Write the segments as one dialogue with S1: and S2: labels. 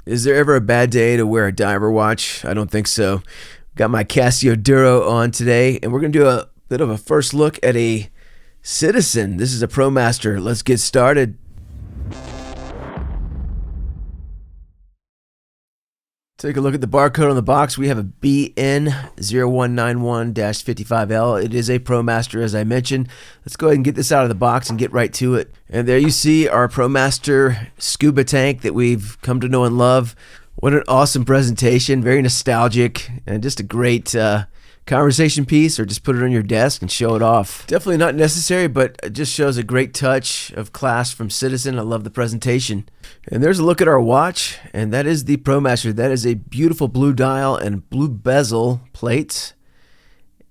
S1: Is there ever a bad day to wear a diver watch? I don't think so. Got my Casio Duro on today, and we're going to do a bit of a first look at a Citizen. This is a Promaster. Let's get started. Take a look at the barcode on the box. We have a BN0191-55L. It is a Promaster, as I mentioned. Let's go ahead and get this out of the box and get right to it. And there you see our Promaster scuba tank that we've come to know and love. What an awesome presentation. Very nostalgic and just a great conversation piece, or just put it on your desk and show it off. Definitely not necessary, but it just shows a great touch of class from Citizen. I love the presentation. And there's a look at our watch, and that is the Promaster. That is a beautiful blue dial and blue bezel plates.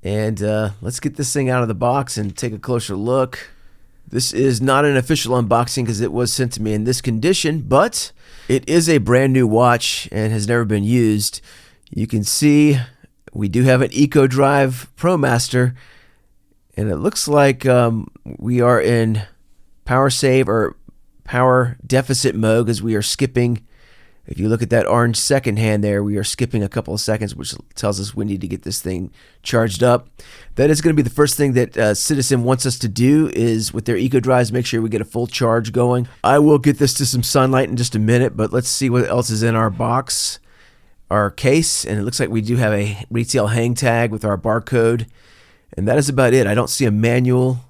S1: And let's get this thing out of the box and take a closer look. This is not an official unboxing because it was sent to me in this condition, but it is a brand new watch and has never been used. You can see we do have an EcoDrive Promaster, and it looks like we are in power save or power deficit mode because we are skipping. If you look at that orange second hand there, we are skipping a couple of seconds, which tells us we need to get this thing charged up. That is going to be the first thing that Citizen wants us to do, is with their EcoDrives, make sure we get a full charge going. I will get this to some sunlight in just a minute, but let's see what else is in our box. Our case, and it looks like we do have a retail hang tag with our barcode, and that is about it. I don't see a manual,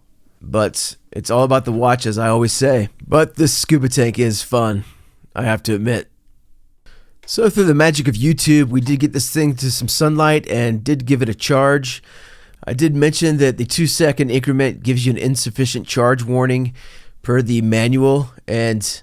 S1: but it's all about the watch, as I always say. But this scuba tank is fun, I have to admit. So through the magic of YouTube, we did get this thing to some sunlight and did give it a charge. I did mention that the 2-second increment gives you an insufficient charge warning per the manual, and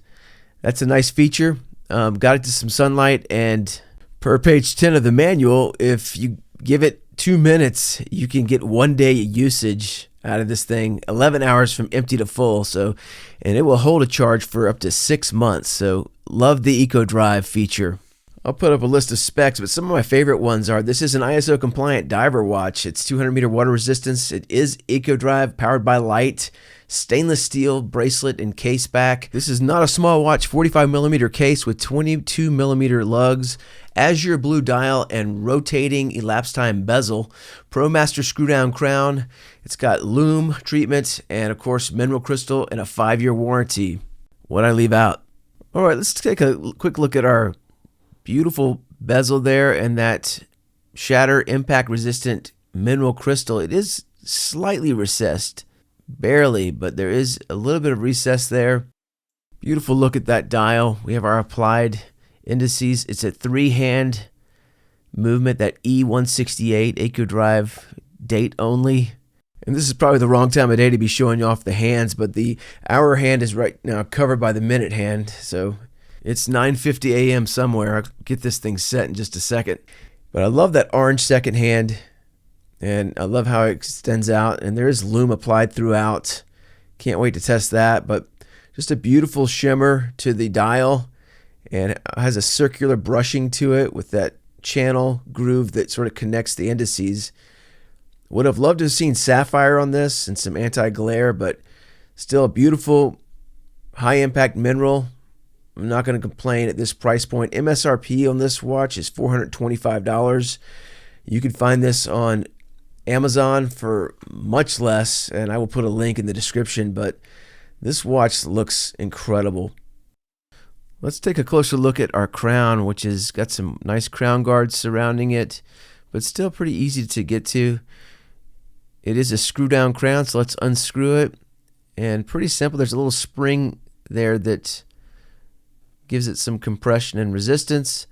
S1: that's a nice feature. Got it to some sunlight, and per page 10 of the manual, if you give it 2 minutes, you can get 1 day usage out of this thing, 11 hours from empty to full. So, and it will hold a charge for up to 6 months. So love the EcoDrive feature. I'll put up a list of specs, but some of my favorite ones are, this is an ISO compliant diver watch. It's 200 meter water resistance. It is EcoDrive, powered by light, stainless steel bracelet and case back. This is not a small watch, 45 millimeter case with 22 millimeter lugs, azure blue dial, and rotating elapsed time bezel, Promaster screw down crown. It's got Loom treatment and of course mineral crystal and a 5-year warranty. What'd I leave out? All right, let's take a quick look at our beautiful bezel there and that shatter impact resistant mineral crystal. It is slightly recessed, barely, but there is a little bit of recess there. Beautiful look at that dial. We have our applied indices. It's a 3-hand movement, that E168 EcoDrive date only. And this is probably the wrong time of day to be showing you off the hands, but the hour hand is right now covered by the minute hand. So it's 9:50 a.m. somewhere. I'll get this thing set in just a second. But I love that orange second hand, and I love how it extends out, and there is Loom applied throughout. Can't wait to test that. But just a beautiful shimmer to the dial, and it has a circular brushing to it with that channel groove that sort of connects the indices. Would have loved to have seen sapphire on this and some anti-glare, but still a beautiful high impact mineral. I'm not going to complain at this price point. MSRP on this watch is $425. You can find this on Amazon for much less, and I will put a link in the description, but this watch looks incredible. Let's take a closer look at our crown, which has got some nice crown guards surrounding it, but still pretty easy to get to. It is a screw down crown, so let's unscrew it. And pretty simple. There's a little spring there that gives it some compression and resistance.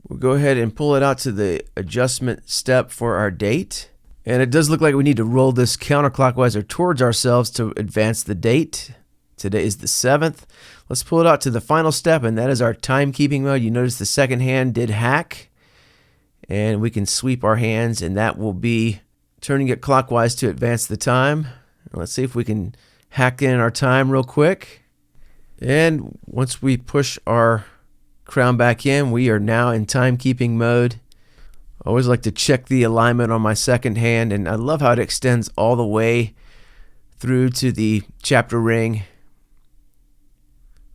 S1: We'll go ahead and pull it out to the adjustment step for our date. And it does look like we need to roll this counterclockwise or towards ourselves to advance the date. Today is the 7th. Let's pull it out to the final step, and that is our timekeeping mode. You notice the second hand did hack, and we can sweep our hands, and that will be turning it clockwise to advance the time. Let's see if we can hack in our time real quick. And once we push our crown back in, we are now in timekeeping mode. I always like to check the alignment on my second hand, and I love how it extends all the way through to the chapter ring.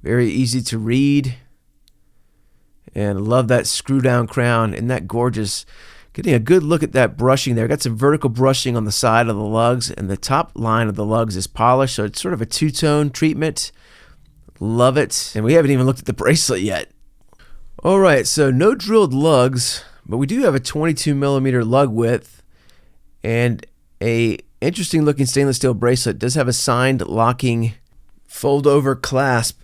S1: Very easy to read. And I love that screw down crown. Isn't that gorgeous? Getting a good look at that brushing there. Got some vertical brushing on the side of the lugs, and the top line of the lugs is polished, so it's sort of a two-tone treatment. Love it. And we haven't even looked at the bracelet yet. Alright, so no drilled lugs, but we do have a 22mm lug width, and a interesting looking stainless steel bracelet. It does have a signed locking fold over clasp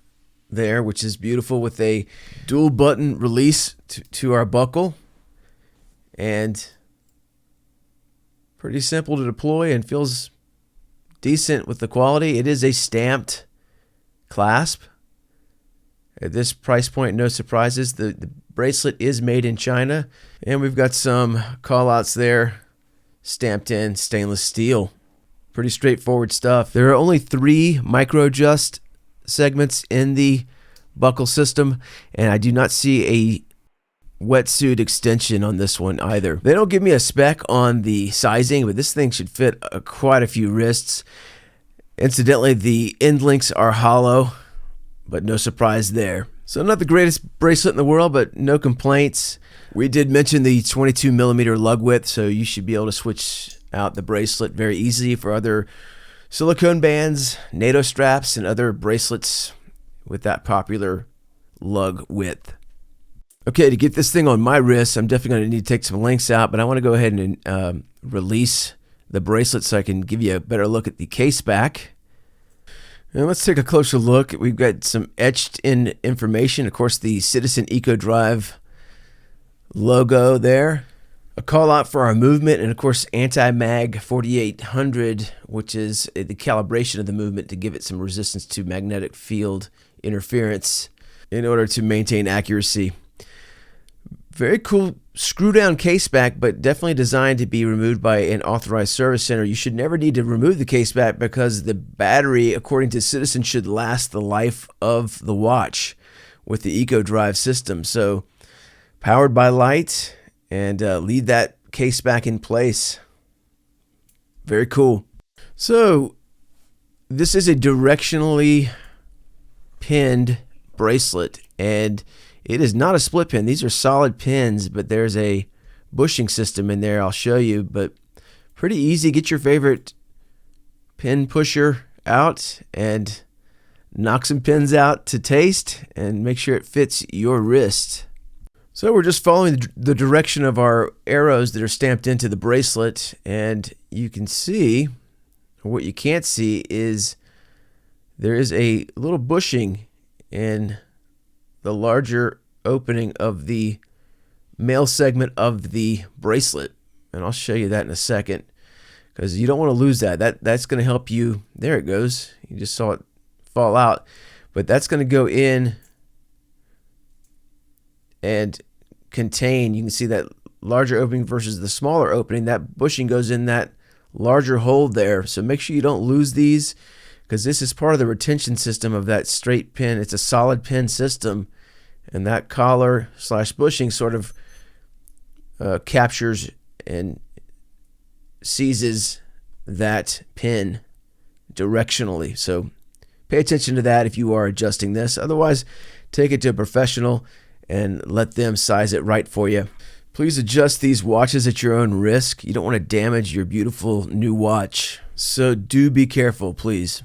S1: there, which is beautiful, with a dual button release to our buckle, and pretty simple to deploy and feels decent with the quality. It is a stamped clasp. At this price point, no surprises. The bracelet is made in China, and we've got some callouts there stamped in stainless steel. Pretty straightforward stuff. There are only 3 micro adjust segments in the buckle system, and I do not see a wetsuit extension on this one either. They don't give me a spec on the sizing, but this thing should fit quite a few wrists. Incidentally, the end links are hollow, but no surprise there. So not the greatest bracelet in the world, but no complaints. We did mention the 22mm lug width, so you should be able to switch out the bracelet very easily for other silicone bands, NATO straps, and other bracelets with that popular lug width. Okay, to get this thing on my wrist, I'm definitely going to need to take some links out, but I want to go ahead and release the bracelet so I can give you a better look at the case back. And let's take a closer look. We've got some etched in information. Of course, the Citizen EcoDrive logo there. A call out for our movement, and of course anti-mag 4800, which is the calibration of the movement to give it some resistance to magnetic field interference in order to maintain accuracy. Very cool screw down case back, but definitely designed to be removed by an authorized service center. You should never need to remove the case back because the battery, according to Citizen, should last the life of the watch with the EcoDrive system. So powered by light, and leave that case back in place. Very cool. So this is a directionally pinned bracelet, and it is not a split pin. These are solid pins, but there's a bushing system in there. I'll show you, but pretty easy. Get your favorite pin pusher out and knock some pins out to taste and make sure it fits your wrist. So we're just following the direction of our arrows that are stamped into the bracelet, and you can see, or what you can't see is there is a little bushing in the larger opening of the male segment of the bracelet, and I'll show you that in a second because you don't want to lose that. That's going to help you. There it goes. You just saw it fall out, but that's going to go in and contain. You can see that larger opening versus the smaller opening. That bushing goes in that larger hole there, so make sure you don't lose these because this is part of the retention system of that straight pin. It's a solid pin system, and that collar slash bushing sort of captures and seizes that pin directionally. So pay attention to that if you are adjusting this. Otherwise, take it to a professional and let them size it right for you. Please adjust these watches at your own risk. You don't want to damage your beautiful new watch, so do be careful, please.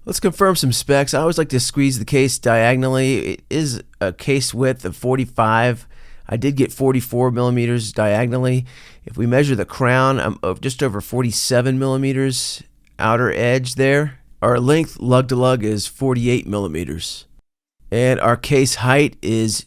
S1: Let's confirm some specs. I always like to squeeze the case diagonally. It is a case width of 45. I did get 44 millimeters diagonally. If we measure the crown, I'm just over 47 millimeters outer edge there. Our length lug to lug is 48 millimeters. And our case height is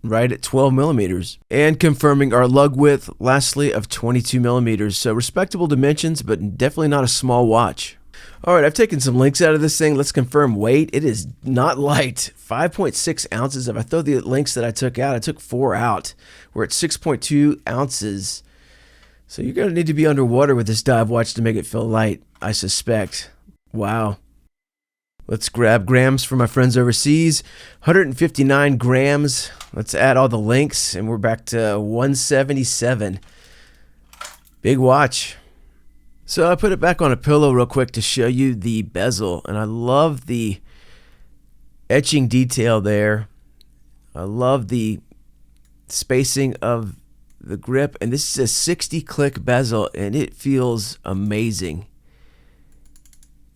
S1: right at 12 millimeters. And confirming our lug width, lastly, of 22 millimeters. So respectable dimensions, but definitely not a small watch. All right, I've taken some links out of this thing. Let's confirm weight. It is not light. 5.6 ounces. If I throw the links that I took out, I took 4 out. We're at 6.2 ounces. So you're going to need to be underwater with this dive watch to make it feel light, I suspect. Wow. Let's grab grams for my friends overseas. 159 grams. Let's add all the links, and we're back to 177. Big watch. So I put it back on a pillow real quick to show you the bezel, and I love the etching detail there. I love the spacing of the grip, and this is a 60 click bezel, and it feels amazing.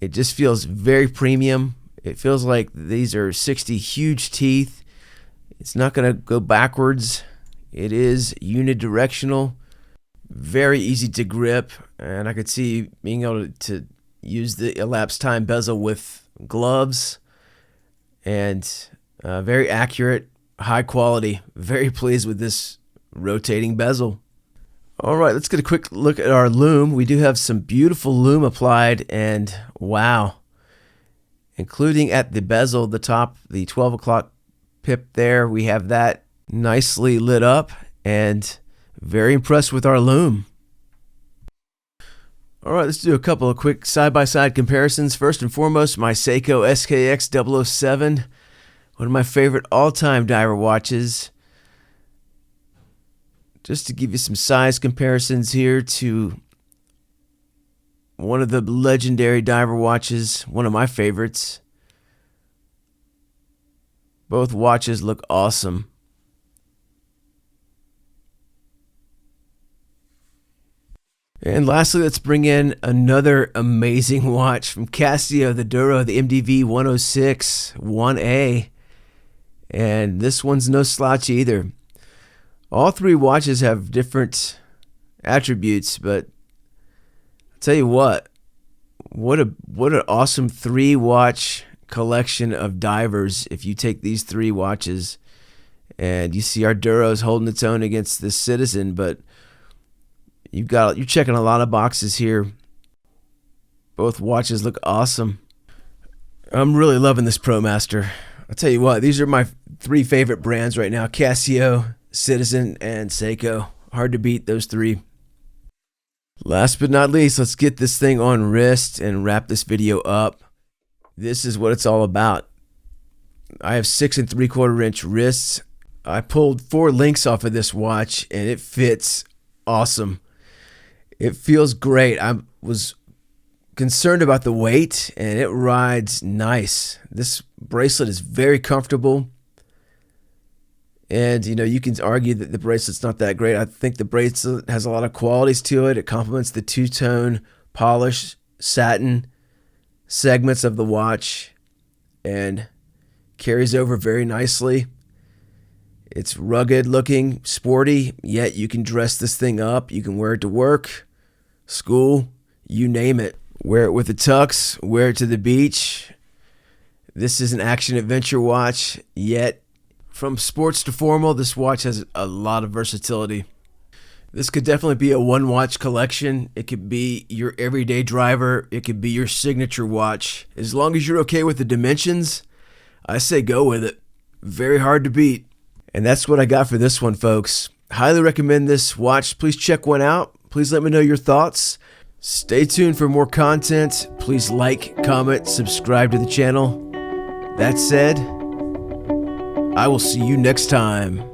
S1: It just feels very premium. It feels like these are 60 huge teeth. It's not going to go backwards. It is unidirectional, very easy to grip, and I could see being able to use the elapsed time bezel with gloves, and very accurate, high quality. Very pleased with this rotating bezel. All right, let's get a quick look at our loom. We do have some beautiful loom applied, and wow, including at the bezel, the top, the 12 o'clock pip there, we have that nicely lit up, and very impressed with our loom. All right, let's do a couple of quick side-by-side comparisons. First and foremost, my Seiko SKX007, one of my favorite all-time diver watches. Just to give you some size comparisons here to one of the legendary diver watches, one of my favorites. Both watches look awesome. And lastly, let's bring in another amazing watch from Casio, the Duro, the MDV 106 1A. And this one's no slouch either. All three watches have different attributes, but I'll tell you what an awesome 3-watch collection of divers. If you take these 3 watches, and you see our Duro's holding its own against this Citizen, but you're checking a lot of boxes here. Both watches look awesome. I'm really loving this Promaster. I'll tell you what, these are my 3 favorite brands right now: Casio, Citizen, and Seiko. Hard to beat those 3. Last but not least, let's get this thing on wrist and wrap this video up. This is what it's all about. I have 6 3/4 inch wrists. I pulled 4 links off of this watch, and it fits awesome. It feels great. I was concerned about the weight, and it rides nice. This bracelet is very comfortable. And, you know, you can argue that the bracelet's not that great. I think the bracelet has a lot of qualities to it. It complements the two-tone polished satin segments of the watch and carries over very nicely. It's rugged looking, sporty, yet you can dress this thing up. You can wear it to work, school, you name it. Wear it with a tux, wear it to the beach. This is an action adventure watch, yet from sports to formal, this watch has a lot of versatility. This could definitely be a 1-watch collection. It could be your everyday driver. It could be your signature watch. As long as you're okay with the dimensions, I say go with it. Very hard to beat. And that's what I got for this one, folks. Highly recommend this watch. Please check one out. Please let me know your thoughts. Stay tuned for more content. Please like, comment, subscribe to the channel. That said, I will see you next time.